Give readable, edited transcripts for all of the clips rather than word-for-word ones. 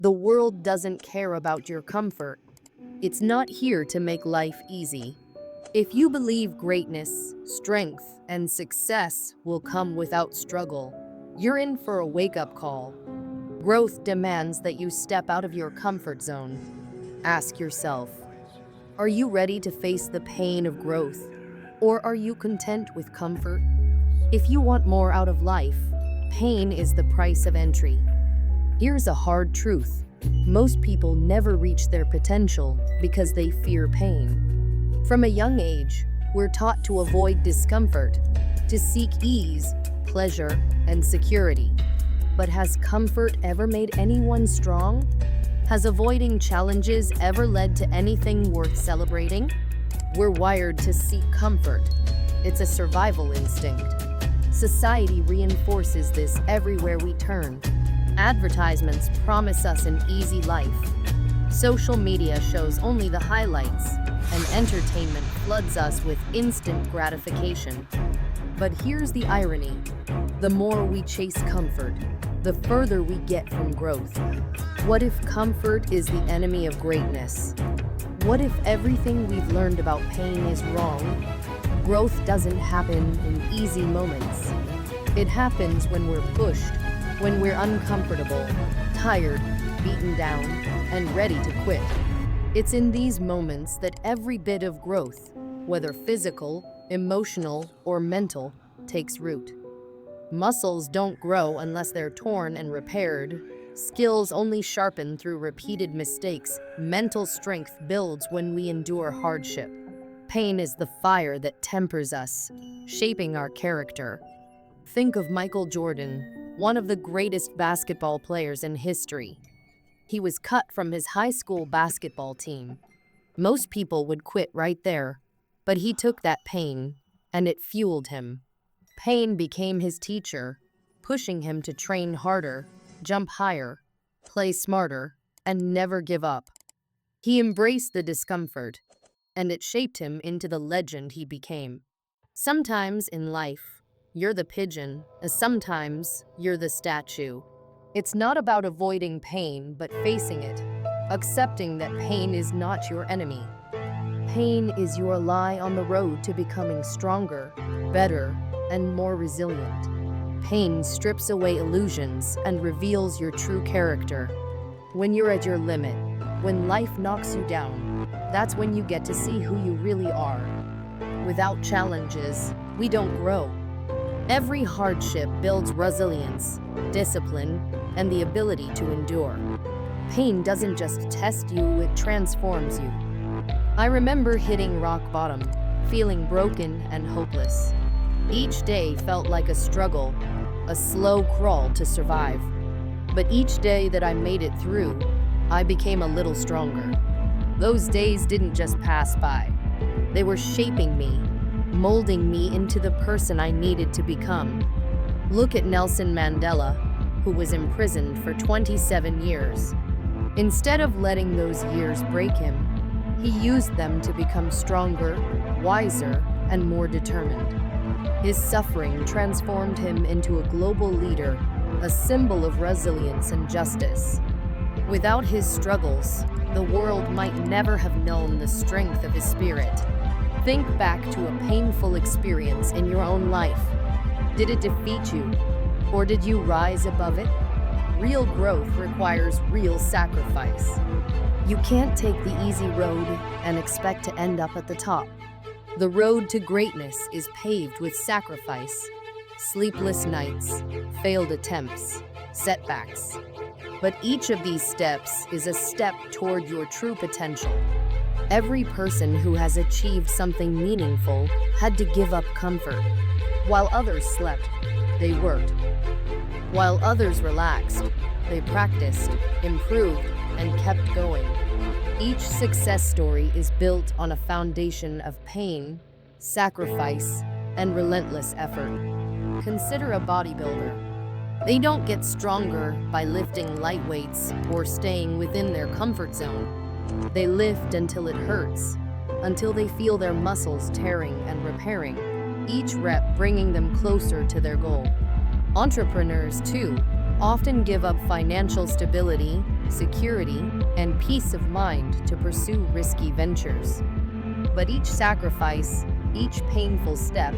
The world doesn't care about your comfort. It's not here to make life easy. If you believe greatness, strength, and success will come without struggle, you're in for a wake-up call. Growth demands that you step out of your comfort zone. Ask yourself, are you ready to face the pain of growth, or are you content with comfort? If you want more out of life, pain is the price of entry. Here's a hard truth. Most people never reach their potential because they fear pain. From a young age, we're taught to avoid discomfort, to seek ease, pleasure, and security. But has comfort ever made anyone strong? Has avoiding challenges ever led to anything worth celebrating? We're wired to seek comfort. It's a survival instinct. Society reinforces this everywhere we turn. Advertisements promise us an easy life. Social media shows only the highlights, and entertainment floods us with instant gratification. But here's the irony. The more we chase comfort, the further we get from growth. What if comfort is the enemy of greatness? What if everything we've learned about pain is wrong? Growth doesn't happen in easy moments. It happens when we're pushed, when we're uncomfortable, tired, beaten down, and ready to quit. It's in these moments that every bit of growth, whether physical, emotional, or mental, takes root. Muscles don't grow unless they're torn and repaired. Skills only sharpen through repeated mistakes. Mental strength builds when we endure hardship. Pain is the fire that tempers us, shaping our character. Think of Michael Jordan, one of the greatest basketball players in history. He was cut from his high school basketball team. Most people would quit right there, but he took that pain, and it fueled him. Pain became his teacher, pushing him to train harder, jump higher, play smarter, and never give up. He embraced the discomfort, and it shaped him into the legend he became. Sometimes in life, you're the pigeon, and sometimes you're the statue. It's not about avoiding pain, but facing it, accepting that pain is not your enemy. Pain is your ally on the road to becoming stronger, better, and more resilient. Pain strips away illusions and reveals your true character. When you're at your limit, when life knocks you down, that's when you get to see who you really are. Without challenges, we don't grow. Every hardship builds resilience, discipline, and the ability to endure. Pain doesn't just test you, it transforms you. I remember hitting rock bottom, feeling broken and hopeless. Each day felt like a struggle, a slow crawl to survive. But each day that I made it through, I became a little stronger. Those days didn't just pass by. They were shaping me, molding me into the person I needed to become. Look at Nelson Mandela, who was imprisoned for 27 years. Instead of letting those years break him, he used them to become stronger, wiser, and more determined. His suffering transformed him into a global leader, a symbol of resilience and justice. Without his struggles, the world might never have known the strength of his spirit. Think back to a painful experience in your own life. Did it defeat you, or did you rise above it? Real growth requires real sacrifice. You can't take the easy road and expect to end up at the top. The road to greatness is paved with sacrifice, sleepless nights, failed attempts, setbacks. But each of these steps is a step toward your true potential. Every person who has achieved something meaningful had to give up comfort. While others slept, they worked. While others relaxed, they practiced, improved, and kept going. Each success story is built on a foundation of pain, sacrifice, and relentless effort. Consider a bodybuilder. They don't get stronger by lifting light weights or staying within their comfort zone. They lift until it hurts, until they feel their muscles tearing and repairing, each rep bringing them closer to their goal. Entrepreneurs, too, often give up financial stability, security, and peace of mind to pursue risky ventures. But each sacrifice, each painful step,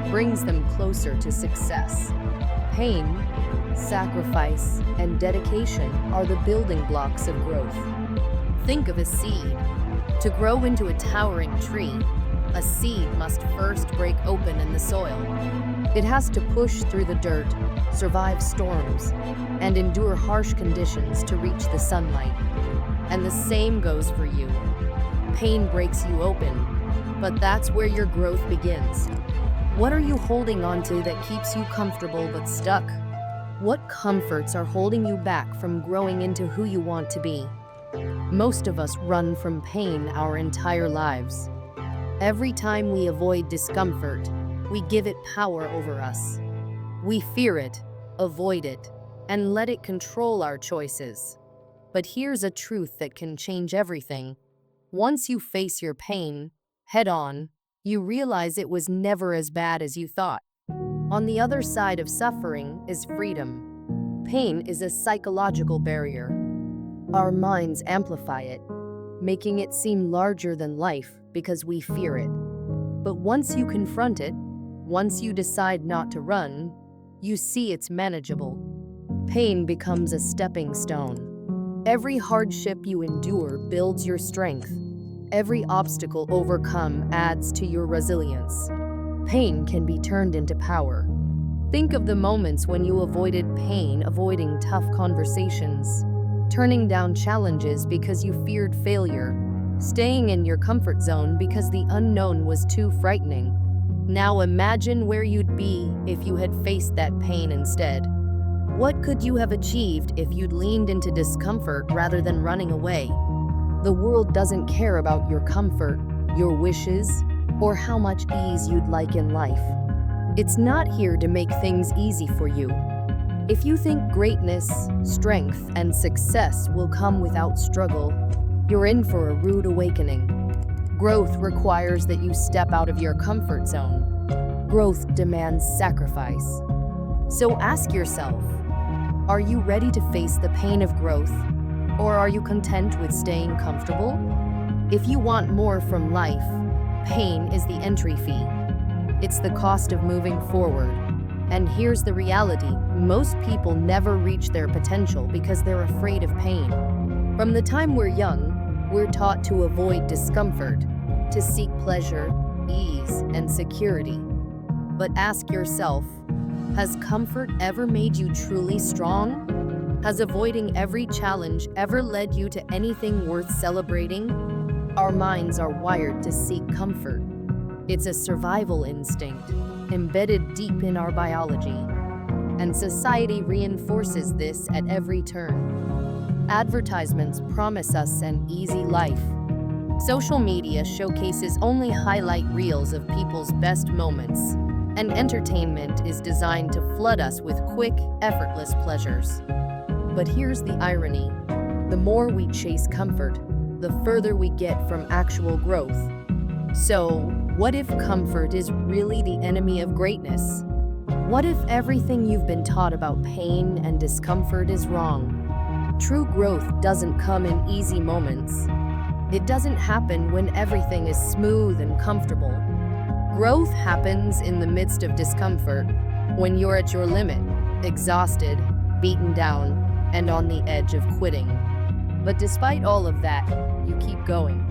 brings them closer to success. Pain, sacrifice, and dedication are the building blocks of growth. Think of a seed. To grow into a towering tree, a seed must first break open in the soil. It has to push through the dirt, survive storms, and endure harsh conditions to reach the sunlight. And the same goes for you. Pain breaks you open, but that's where your growth begins. What are you holding on to that keeps you comfortable but stuck? What comforts are holding you back from growing into who you want to be? Most of us run from pain our entire lives. Every time we avoid discomfort, we give it power over us. We fear it, avoid it, and let it control our choices. But here's a truth that can change everything. Once you face your pain head on, you realize it was never as bad as you thought. On the other side of suffering is freedom. Pain is a psychological barrier. Our minds amplify it, making it seem larger than life because we fear it. But once you confront it, once you decide not to run, you see it's manageable. Pain becomes a stepping stone. Every hardship you endure builds your strength. Every obstacle overcome adds to your resilience. Pain can be turned into power. Think of the moments when you avoided pain, avoiding tough conversations, turning down challenges because you feared failure, staying in your comfort zone because the unknown was too frightening. Now imagine where you'd be if you had faced that pain instead. What could you have achieved if you'd leaned into discomfort rather than running away? The world doesn't care about your comfort, your wishes, or how much ease you'd like in life. It's not here to make things easy for you. If you think greatness, strength, and success will come without struggle, you're in for a rude awakening. Growth requires that you step out of your comfort zone. Growth demands sacrifice. So ask yourself, are you ready to face the pain of growth, or are you content with staying comfortable? If you want more from life, pain is the entry fee. It's the cost of moving forward. And here's the reality, most people never reach their potential because they're afraid of pain. From the time we're young, we're taught to avoid discomfort, to seek pleasure, ease, and security. But ask yourself, has comfort ever made you truly strong? Has avoiding every challenge ever led you to anything worth celebrating? Our minds are wired to seek comfort. It's a survival instinct, embedded deep in our biology. And society reinforces this at every turn. Advertisements promise us an easy life. Social media showcases only highlight reels of people's best moments. And entertainment is designed to flood us with quick, effortless pleasures. But here's the irony. The more we chase comfort, the further we get from actual growth. So, what if comfort is really the enemy of greatness? What if everything you've been taught about pain and discomfort is wrong? True growth doesn't come in easy moments. It doesn't happen when everything is smooth and comfortable. Growth happens in the midst of discomfort, when you're at your limit, exhausted, beaten down, and on the edge of quitting. But despite all of that, you keep going.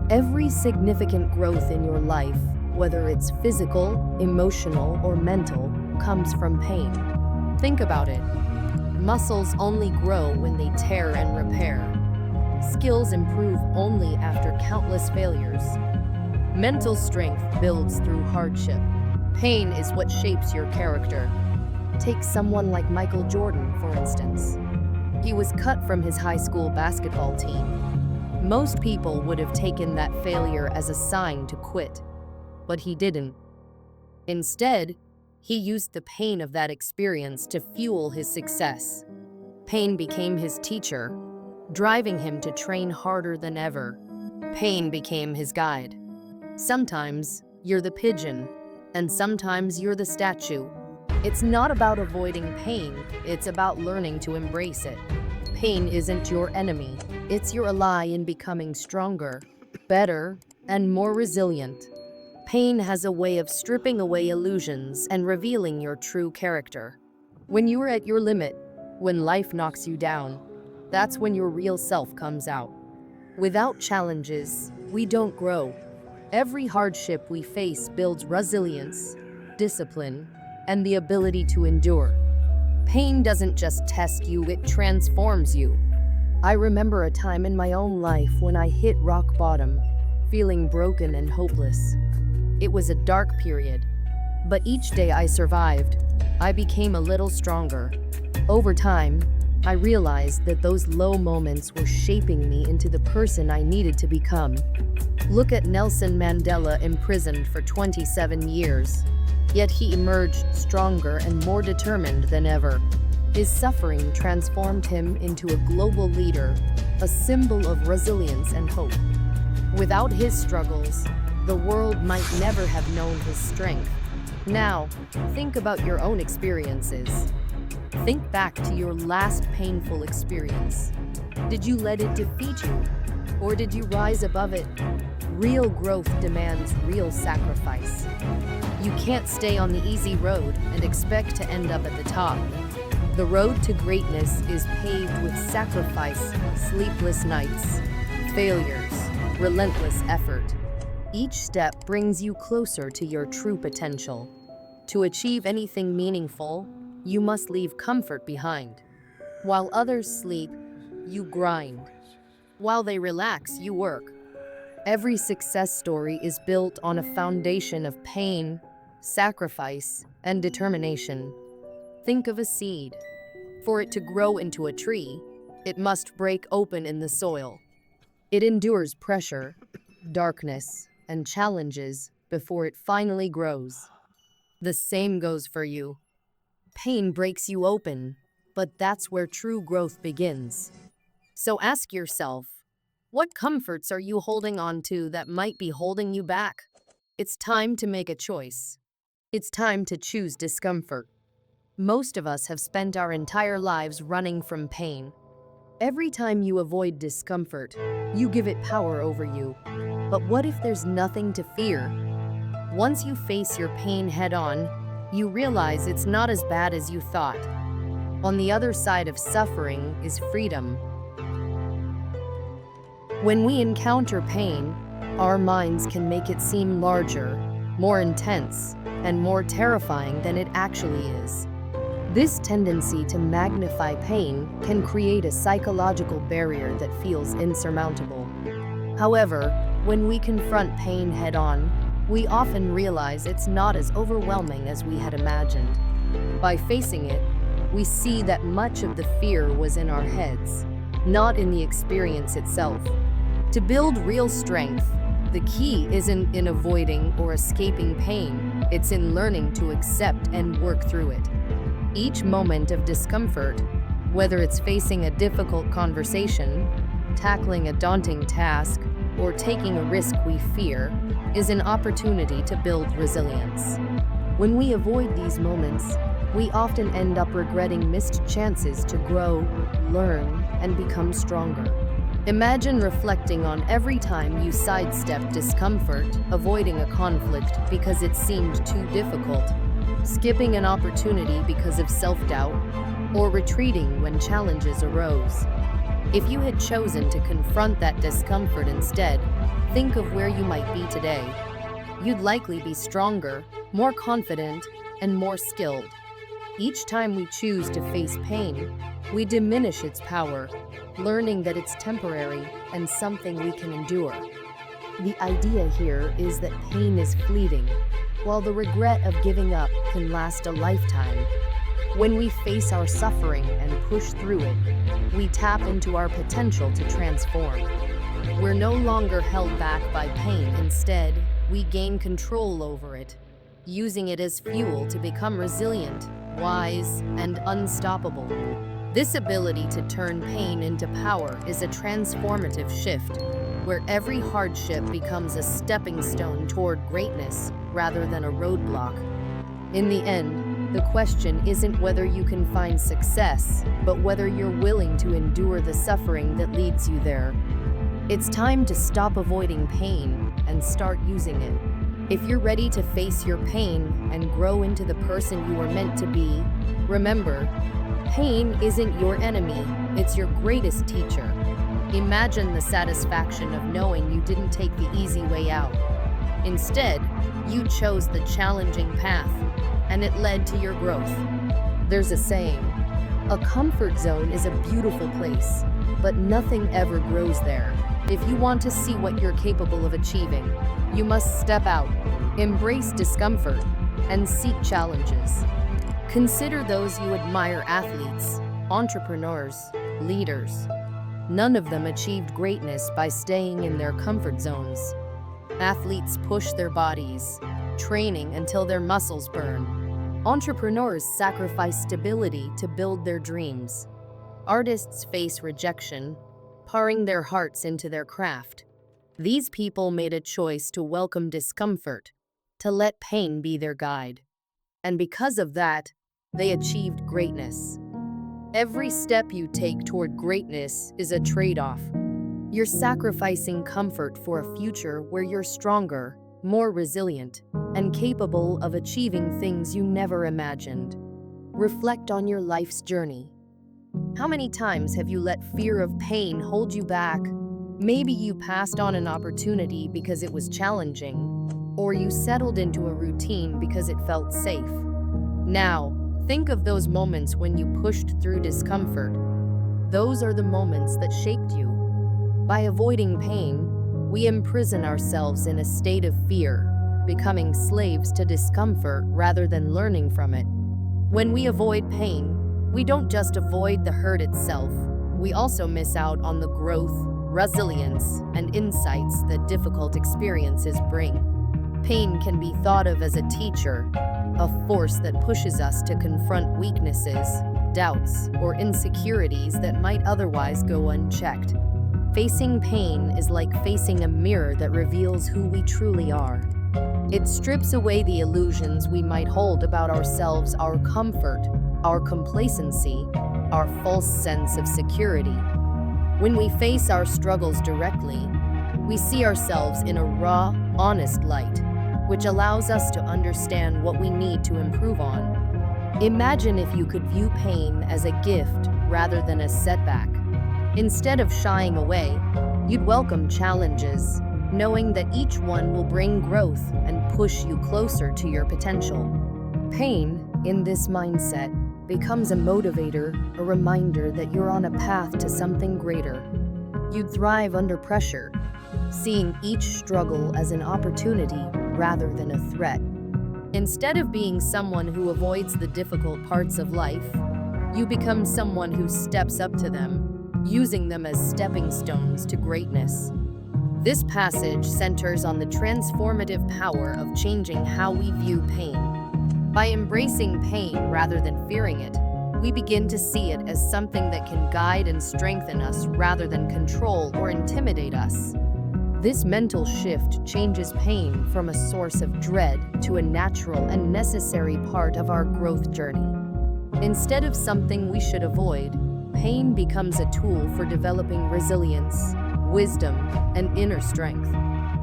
Every significant growth in your life, whether it's physical, emotional, or mental, comes from pain. Think about it. Muscles only grow when they tear and repair. Skills improve only after countless failures. Mental strength builds through hardship. Pain is what shapes your character. Take someone like Michael Jordan, for instance. He was cut from his high school basketball team. Most people would have taken that failure as a sign to quit, but he didn't. Instead, he used the pain of that experience to fuel his success. Pain became his teacher, driving him to train harder than ever. Pain became his guide. Sometimes you're the pigeon, and sometimes you're the statue. It's not about avoiding pain, it's about learning to embrace it. Pain isn't your enemy. It's your ally in becoming stronger, better, and more resilient. Pain has a way of stripping away illusions and revealing your true character. When you are at your limit, when life knocks you down, that's when your real self comes out. Without challenges, we don't grow. Every hardship we face builds resilience, discipline, and the ability to endure. Pain doesn't just test you, it transforms you. I remember a time in my own life when I hit rock bottom, feeling broken and hopeless. It was a dark period, but each day I survived, I became a little stronger. Over time, I realized that those low moments were shaping me into the person I needed to become. Look at Nelson Mandela, imprisoned for 27 years. Yet he emerged stronger and more determined than ever. His suffering transformed him into a global leader, a symbol of resilience and hope. Without his struggles, the world might never have known his strength. Now, think about your own experiences. Think back to your last painful experience. Did you let it defeat you? Or did you rise above it? Real growth demands real sacrifice. You can't stay on the easy road and expect to end up at the top. The road to greatness is paved with sacrifice, sleepless nights, failures, relentless effort. Each step brings you closer to your true potential. To achieve anything meaningful, you must leave comfort behind. While others sleep, you grind. While they relax, you work. Every success story is built on a foundation of pain, sacrifice, and determination. Think of a seed. For it to grow into a tree, it must break open in the soil. It endures pressure, darkness, and challenges before it finally grows. The same goes for you. Pain breaks you open, but that's where true growth begins. So ask yourself, what comforts are you holding on to that might be holding you back? It's time to make a choice. It's time to choose discomfort. Most of us have spent our entire lives running from pain. Every time you avoid discomfort, you give it power over you. But what if there's nothing to fear? Once you face your pain head-on, you realize it's not as bad as you thought. On the other side of suffering is freedom. When we encounter pain, our minds can make it seem larger, more intense, and more terrifying than it actually is. This tendency to magnify pain can create a psychological barrier that feels insurmountable. However, when we confront pain head-on, we often realize it's not as overwhelming as we had imagined. By facing it, we see that much of the fear was in our heads, not in the experience itself. To build real strength, the key isn't in avoiding or escaping pain, it's in learning to accept and work through it. Each moment of discomfort, whether it's facing a difficult conversation, tackling a daunting task, or taking a risk we fear, is an opportunity to build resilience. When we avoid these moments, we often end up regretting missed chances to grow, learn, and become stronger. Imagine reflecting on every time you sidestepped discomfort, avoiding a conflict because it seemed too difficult, skipping an opportunity because of self-doubt, or retreating when challenges arose. If you had chosen to confront that discomfort instead, think of where you might be today. You'd likely be stronger, more confident, and more skilled. Each time we choose to face pain, we diminish its power, learning that it's temporary and something we can endure. The idea here is that pain is fleeting, while the regret of giving up can last a lifetime. When we face our suffering and push through it, we tap into our potential to transform. We're no longer held back by pain. Instead, we gain control over it, using it as fuel to become resilient, wise, and unstoppable. This ability to turn pain into power is a transformative shift, where every hardship becomes a stepping stone toward greatness rather than a roadblock. In the end, The question isn't whether you can find success, but whether you're willing to endure the suffering that leads you there. It's time to stop avoiding pain and start using it. If you're ready to face your pain and grow into the person you are meant to be, remember, pain isn't your enemy, it's your greatest teacher. Imagine the satisfaction of knowing you didn't take the easy way out. Instead, you chose the challenging path, and it led to your growth. There's a saying, a comfort zone is a beautiful place, but nothing ever grows there. If you want to see what you're capable of achieving, you must step out, embrace discomfort, and seek challenges. Consider those you admire: athletes, entrepreneurs, leaders. None of them achieved greatness by staying in their comfort zones. Athletes push their bodies, training until their muscles burn. Entrepreneurs sacrifice stability to build their dreams. Artists face rejection, pouring their hearts into their craft. These people made a choice to welcome discomfort, to let pain be their guide. And because of that, they achieved greatness. Every step you take toward greatness is a trade-off. You're sacrificing comfort for a future where you're stronger, more resilient, and capable of achieving things you never imagined. Reflect on your life's journey. How many times have you let fear of pain hold you back? Maybe you passed on an opportunity because it was challenging, or you settled into a routine because it felt safe. Now, think of those moments when you pushed through discomfort. Those are the moments that shaped you. By avoiding pain, we imprison ourselves in a state of fear, becoming slaves to discomfort rather than learning from it. When we avoid pain, we don't just avoid the hurt itself, we also miss out on the growth, resilience, and insights that difficult experiences bring. Pain can be thought of as a teacher, a force that pushes us to confront weaknesses, doubts, or insecurities that might otherwise go unchecked. Facing pain is like facing a mirror that reveals who we truly are. It strips away the illusions we might hold about ourselves, our comfort, our complacency, our false sense of security. When we face our struggles directly, we see ourselves in a raw, honest light, which allows us to understand what we need to improve on. Imagine if you could view pain as a gift rather than a setback. Instead of shying away, you'd welcome challenges, knowing that each one will bring growth and push you closer to your potential. Pain, in this mindset, becomes a motivator, a reminder that you're on a path to something greater. You'd thrive under pressure, seeing each struggle as an opportunity rather than a threat. Instead of being someone who avoids the difficult parts of life, you become someone who steps up to them, using them as stepping stones to greatness. This passage centers on the transformative power of changing how we view pain. By embracing pain rather than fearing it, we begin to see it as something that can guide and strengthen us rather than control or intimidate us. This mental shift changes pain from a source of dread to a natural and necessary part of our growth journey. Instead of something we should avoid, pain becomes a tool for developing resilience, wisdom, and inner strength.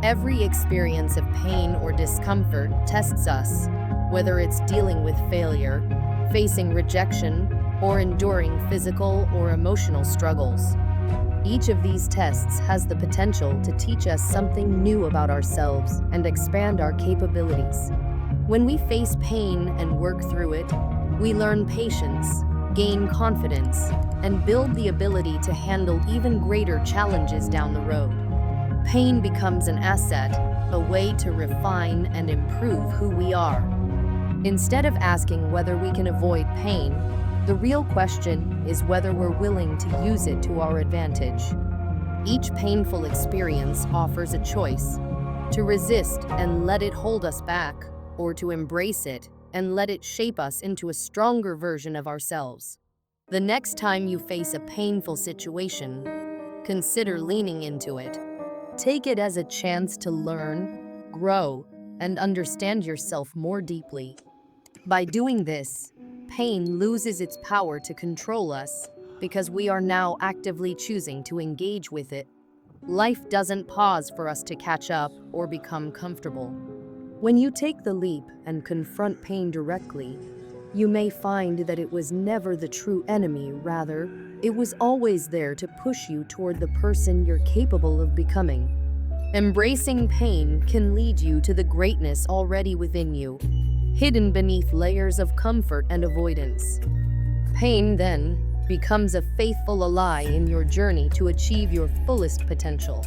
Every experience of pain or discomfort tests us, whether it's dealing with failure, facing rejection, or enduring physical or emotional struggles. Each of these tests has the potential to teach us something new about ourselves and expand our capabilities. When we face pain and work through it, we learn patience, gain confidence, and build the ability to handle even greater challenges down the road. Pain becomes an asset, a way to refine and improve who we are. Instead of asking whether we can avoid pain, the real question is whether we're willing to use it to our advantage. Each painful experience offers a choice: to resist and let it hold us back, or to embrace it and let it shape us into a stronger version of ourselves. The next time you face a painful situation, consider leaning into it. Take it as a chance to learn, grow, and understand yourself more deeply. By doing this, pain loses its power to control us because we are now actively choosing to engage with it. Life doesn't pause for us to catch up or become comfortable. When you take the leap and confront pain directly, you may find that it was never the true enemy, rather, it was always there to push you toward the person you're capable of becoming. Embracing pain can lead you to the greatness already within you, hidden beneath layers of comfort and avoidance. Pain, then, becomes a faithful ally in your journey to achieve your fullest potential.